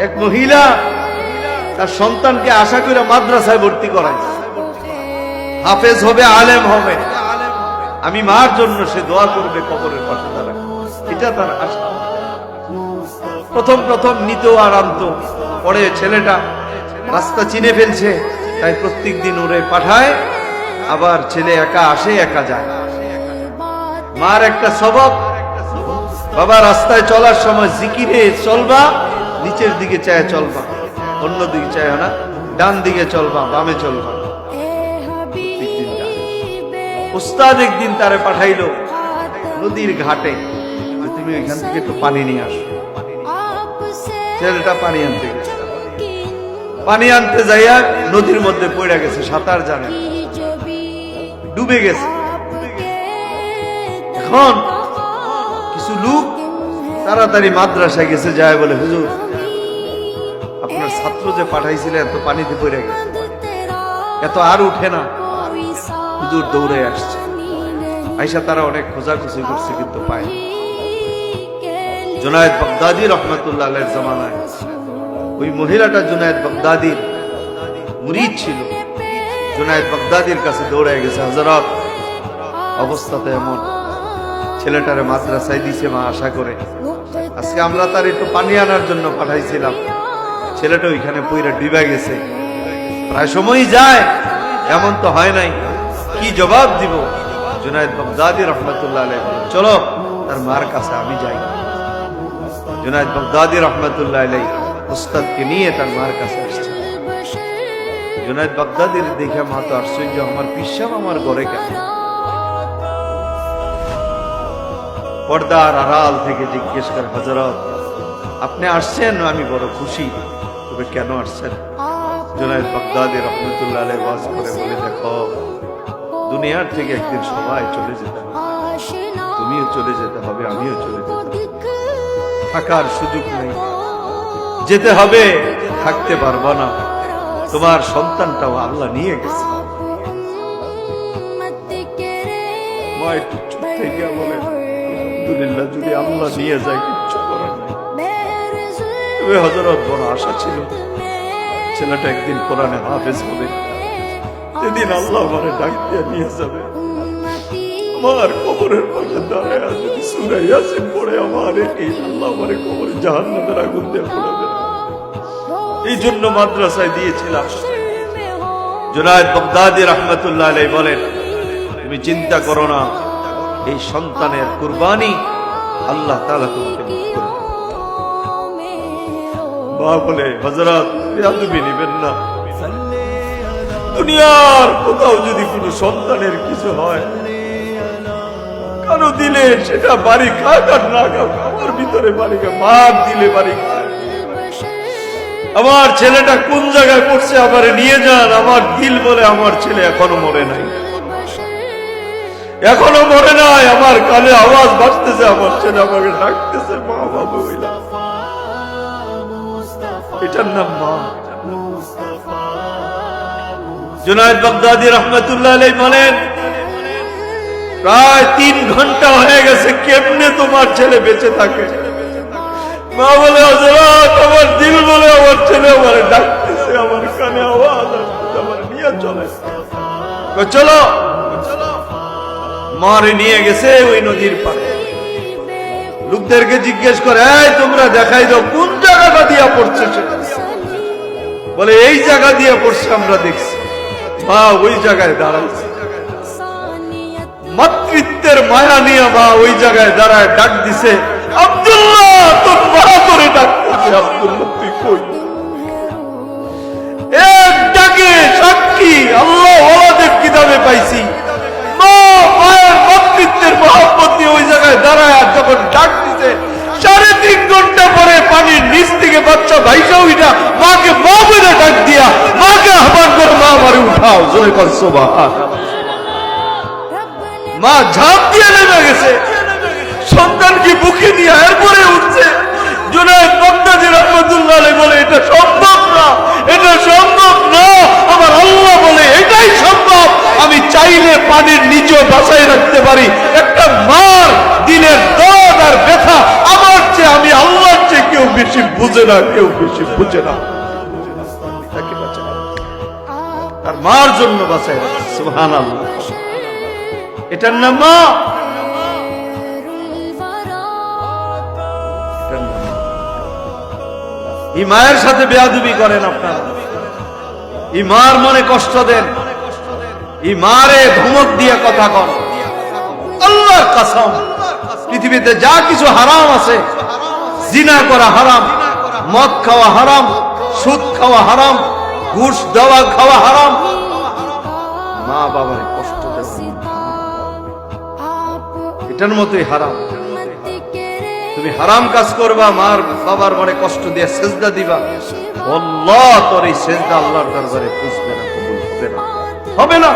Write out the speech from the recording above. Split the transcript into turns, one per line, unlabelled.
এক মহিলা তার সন্তানকে আশা করে মাদ্রাসায় ভর্তি করাইছে, হাফেজ হবে, আলেম হবে। আমি মার জন্য সে দোয়া করবে কবরের পাশে দাঁড়ায়, এটা তার আশা। প্রথম প্রথম নিত আর আনতো, পরে ছেলেটা রাস্তা চিনে ফেলছে, তাই প্রত্যেক দিন ওরে পাঠায়। আবার ছেলে একা আসে, একা যায়। মার একটা স্বভাব, বাবা রাস্তায় চলার সময় জিকিরে চলবা, নিচের দিকে চায় চলবা, অন্য দিকে চায় না, ডান দিকে চলবা, বামে চলবা। উস্তাদ একদিন তারে পাঠাইলো নদীর ঘাটে, তুমি এখান থেকে একটু পানি নিয়ে আসো। ছেলেটা পানি আনতে গেছে, পানি আনতে যাইয়া নদীর মধ্যে পড়ে গেছে, সাঁতার জানে, ডুবে গেছে। এখন কিছু লোক তাড়াতাড়ি মাদ্রাসায় গেছে, যায় বলে, হুজুর আপনার ছাত্র যে পাঠাইছিলেন এত পানিতে পড়ে গেছে, এত আর উঠে না। হুজুর দৌড়ে আসছে, আইসা তারা অনেক খোঁজাখুঁজি করছে কিন্তু পায়। জুনায়েদ বাগদাদী রহমতুল্লাহ আলাইহির জামানায় ওই মহিলাটা জুনায়েদ বাগদাদীর মুরিদ ছিল। জুনায়েদ বাগদাদীর কাছে দৌড়ায় গেছে, হযরত অবস্থাতে এমন, ছেলেটারে মাদ্রাসায় দিছে মা আশা করে, আজকে আমরা তার একটু পানি আনার জন্য পাঠাইছিলাম, ছেলেটা ওইখানে পইরা ডুবে গেছে, প্রায় সময়ই যায়, এমন তো হয় নাই, কি জবাব দিব? জুনায়েদ বাগদাদী রহমতুল্লাহ আলাইহি বলেন, চলো তার মার কাছে আমি যাই। জুনায়েদ বাগদাদী রহমতুল্লাহ আলাইহি উস্তাদকে নিয়ে তার মার কাছে আসছে। জুনায়েদ বাগদাদীর দেখে মা তো আশ্চর্য, আমার পিসাব আমার ঘরে কেন? পর্দার আড়াল থেকে জিজ্ঞেস করে, হযরত আপনি আসছেন? আমি বড় খুশি, তবে কেন আসছেন? জুনায়েদ বাগদাদী রহমতুল্লাহ আলাইহি ওয়াজ করে বলে, দেখো দুনিয়ার থেকে একদিন সবাই চলে যেতে হবে, তুমিও চলে যেতে হবে, আমিও চলে যেতে হবে, থাকার সুযোগ নেই, যেতে হবে, থাকতে পারবো না, তোমার সন্তানটাও আল্লাহ নিয়ে গেছে। মা একটু চুপ থেকে বলে, আলহামদুলিল্লাহ, যদি আল্লাহ নিয়ে যায় কিচ্ছু করার নেই। তবে হযরত বড় আশা ছিল ছেলেটা একদিন কোরআনে হাফেজ হবে, যেদিন আল্লাহ আমারে ডাক দিয়ে নিয়ে যাবে, আমার কবরের পাশে দাঁড়ায় যদি সূরা ইয়াসিন পড়ে আমার এই আল্লাহ আমারে কবরে জাহান্নামের আগুন দিয়ে পোড়াবে। এই জন্য মাদ্রাসায় দিয়েছিলাম। জুনায়েদ বাগদাদী রহমতুল্লাহ আলাইহি বলেন, তুমি চিন্তা করো না, এই সন্তানের কুরবানি আল্লাহ তাআলা তোমাকে মাফ করে দেবে। মা বলে, হযরত বেয়াদবি নিবেন না, দুনিয়ার কোথাও যদি কোনো সন্তানের কিছু হয়, কারো দিলে সেটা বাড়ি খাক আর না খাক, আমার ভিতরে বাড়ি খাক, মার দিলে বাড়ি খাক। আমার ছেলেটা কোন জায়গায় পড়ছে, আমারে নিয়ে যান। আমার দিল বলে আমার ছেলে এখনো মরে নাই, এখনো মরে নাই। আমার কানে আওয়াজ বাজতেছে, আমার ছেলে আমাকে ডাকতেছে, মা বাবু। এটার নাম মা। জুনায়েদ বাগদাদী রহমতুল্লাহ আলাইহি বলেন, প্রায় 3 ঘন্টা হয়ে গেছে, কেমনে তোমার ছেলে বেঁচে থাকে? মা বলে, হযরত আমার দিল বলে আমার ছেলে আমারে ডাকতেছে, আমার কানে আওয়াজ আসতেছে, আমার নিয়ে চলে। চলো। মারে নিয়ে গেছে ওই নদীর পাড়ে। লোকদেরকে জিজ্ঞেস করে, এই তোমরা দেখাই দাও কোন জায়গাটা দিয়া পড়ছে। বলে, এই জায়গা দিয়ে পড়ছে, আমরা দেখছি। মা ওই জায়গায় দাঁড়াইছে, মাতৃত্বের মায়া নিয়ে মা ওই জায়গায় দাঁড়ায় ডাক দিছে, আব্দুল্লাহ, তোর মা তোরে ডাকতেছে। আব্দুল্লাহ, তুই কই? এক ডাকে সাক্ষী আল্লাহ ওয়ালাদের কিতাবে পাইছি, মা মায়ের মাতৃত্বের মহব্বত নিয়ে ওই জায়গায় দাঁড়ায় আর যখন ডাক দিছে, 3.5 ঘন্টা পরে পানির নিচ থেকে বাচ্চা ভাইসা উঠা মাকে মা বলে ডাক দিয়া মাকে আহ্বান করে, মা আমারে উঠাও। জোরে কর সুবহানাল্লাহ। মা ঝাঁপ দিয়ে নেমে গেছে, সন্তানকে বুকে নিয়ে এরপরে উঠছে। জুনায়েদ বাগদাদী রহমতুল্লাহ আলাইহি বলে, এটা সম্ভব না, এটা সম্ভব না। আমার আল্লাহ বলে এটাই সম্ভব। আমি চাইলে পানির নিচেও বাঁচাই রাখতে পারি। একটা মার দিলের দর্দ আর ব্যথা আমার চেয়ে, আমি আল্লাহর চেয়ে কেউ বেশি বুঝে না, কেউ বেশি বুঝে না। পিতাকে বাঁচায় আর মার জন্য বাঁচায় রাখছে। সুবহানাল্লাহ, এটার নাম মা। এই মায়ের সাথে বেয়াদবি করেন আপনারা, এই মার মনে কষ্ট দেন, এই মারে ধমক দিয়ে কথা কন। আল্লাহর কসম, পৃথিবীতে যা কিছু হারাম আছে, জিনা করা হারাম, মদ খাওয়া হারাম, সুদ খাওয়া হারাম, ঘুষ দেওয়া খাওয়া হারাম, মা বাবার কষ্ট দেওয়া এটার মতোই হারাম। তুমি হারাম কাজ করবা, মার বাবার মনে কষ্ট দিয়ে সেজদা দিবা, আল্লাহ তোর এই সেজদা আল্লাহর দরবারে পুষবে না, কবুল হবে না, হবে না।